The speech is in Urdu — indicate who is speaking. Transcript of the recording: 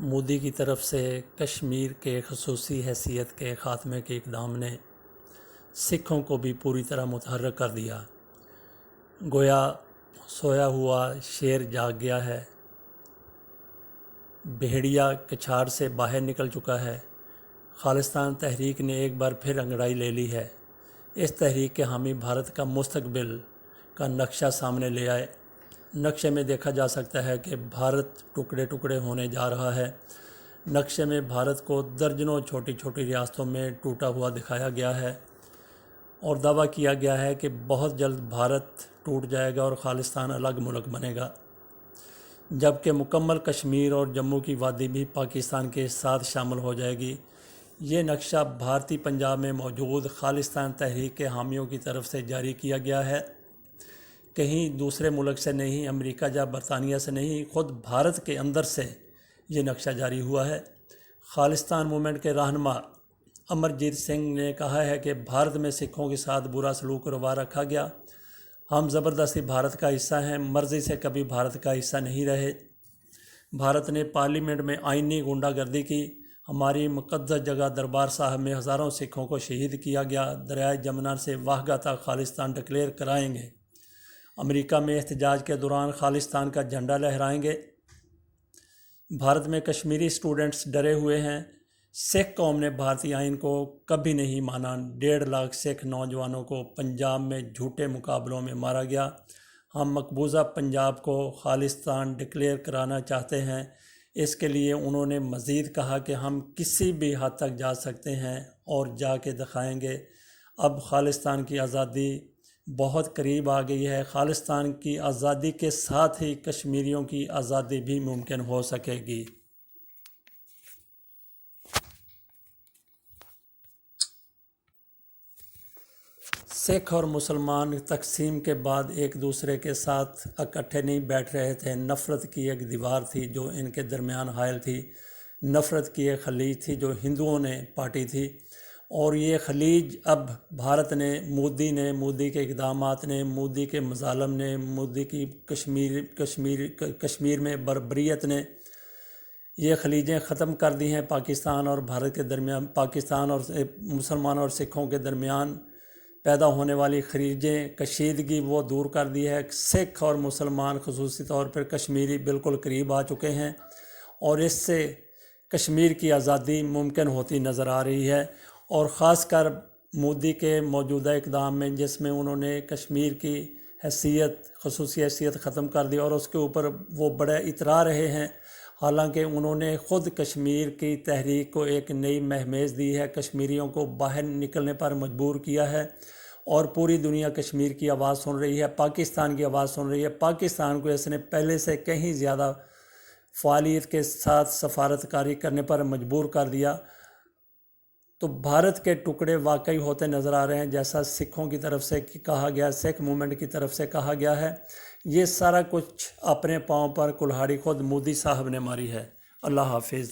Speaker 1: مودی کی طرف سے کشمیر کے خصوصی حیثیت کے خاتمے کے اقدام نے سکھوں کو بھی پوری طرح متحرک کر دیا۔ گویا سویا ہوا شیر جاگ گیا ہے، بھیڑیا کچھار سے باہر نکل چکا ہے۔ خالصتان تحریک نے ایک بار پھر انگڑائی لے لی ہے۔ اس تحریک کے حامی بھارت کا مستقبل کا نقشہ سامنے لے آئے۔ نقشے میں دیکھا جا سکتا ہے کہ بھارت ٹکڑے ٹکڑے ہونے جا رہا ہے۔ نقشے میں بھارت کو درجنوں چھوٹی چھوٹی ریاستوں میں ٹوٹا ہوا دکھایا گیا ہے اور دعویٰ کیا گیا ہے کہ بہت جلد بھارت ٹوٹ جائے گا اور خالصتان الگ ملک بنے گا، جبکہ مکمل کشمیر اور جموں کی وادی بھی پاکستان کے ساتھ شامل ہو جائے گی۔ یہ نقشہ بھارتی پنجاب میں موجود خالصتان تحریک کے حامیوں کی طرف سے جاری کیا گیا ہے، کہیں دوسرے ملک سے نہیں، امریکہ یا برطانیہ سے نہیں، خود بھارت کے اندر سے یہ نقشہ جاری ہوا ہے۔ خالصتان موومنٹ کے رہنما امرجیت سنگھ نے کہا ہے کہ بھارت میں سکھوں کے ساتھ برا سلوک روا رکھا گیا، ہم زبردستی بھارت کا حصہ ہیں، مرضی سے کبھی بھارت کا حصہ نہیں رہے۔ بھارت نے پارلیمنٹ میں آئینی غنڈہ گردی کی، ہماری مقدس جگہ دربار صاحب میں ہزاروں سکھوں کو شہید کیا گیا، دریائے جمنا سے واہگہ تک خالصتان ڈکلیئر کرائیں گے، امریکہ میں احتجاج کے دوران خالصتان کا جھنڈا لہرائیں گے۔ بھارت میں کشمیری اسٹوڈنٹس ڈرے ہوئے ہیں، سکھ قوم نے بھارتی آئین کو کبھی نہیں مانا، 1.5 لاکھ سکھ نوجوانوں کو پنجاب میں جھوٹے مقابلوں میں مارا گیا، ہم مقبوضہ پنجاب کو خالصتان ڈکلیئر کرانا چاہتے ہیں۔ اس کے لیے انہوں نے مزید کہا کہ ہم کسی بھی حد تک جا سکتے ہیں اور جا کے دکھائیں گے، اب خالصتان کی آزادی بہت قریب آ گئی ہے، خالصتان کی آزادی کے ساتھ ہی کشمیریوں کی آزادی بھی ممکن ہو سکے گی۔ سکھ اور مسلمان تقسیم کے بعد ایک دوسرے کے ساتھ اکٹھے نہیں بیٹھ رہے تھے، نفرت کی ایک دیوار تھی جو ان کے درمیان حائل تھی، نفرت کی ایک خلیج تھی جو ہندوؤں نے پاٹی تھی، اور یہ خلیج اب بھارت نے، مودی کے اقدامات نے، مودی کے مظالم نے، مودی کی کشمیر میں بربریت نے یہ خلیجیں ختم کر دی ہیں۔ پاکستان اور بھارت کے درمیان، پاکستان اور مسلمانوں اور سکھوں کے درمیان پیدا ہونے والی خلیجیں، کشیدگی وہ دور کر دی ہے۔ سکھ اور مسلمان خصوصی طور پر کشمیری بالکل قریب آ چکے ہیں اور اس سے کشمیر کی آزادی ممکن ہوتی نظر آ رہی ہے، اور خاص کر مودی کے موجودہ اقدام میں، جس میں انہوں نے کشمیر کی حیثیت، خصوصی حیثیت ختم کر دی اور اس کے اوپر وہ بڑے اترا رہے ہیں، حالانکہ انہوں نے خود کشمیر کی تحریک کو ایک نئی مہمیز دی ہے، کشمیریوں کو باہر نکلنے پر مجبور کیا ہے، اور پوری دنیا کشمیر کی آواز سن رہی ہے، پاکستان کی آواز سن رہی ہے۔ پاکستان کو اس نے پہلے سے کہیں زیادہ فعالیت کے ساتھ سفارت کاری کرنے پر مجبور کر دیا۔ تو بھارت کے ٹکڑے واقعی ہوتے نظر آ رہے ہیں، جیسا سکھوں کی طرف سے کہا گیا، سکھ موومنٹ کی طرف سے کہا گیا ہے۔ یہ سارا کچھ اپنے پاؤں پر کلہاڑی خود مودی صاحب نے ماری ہے۔ اللہ حافظ۔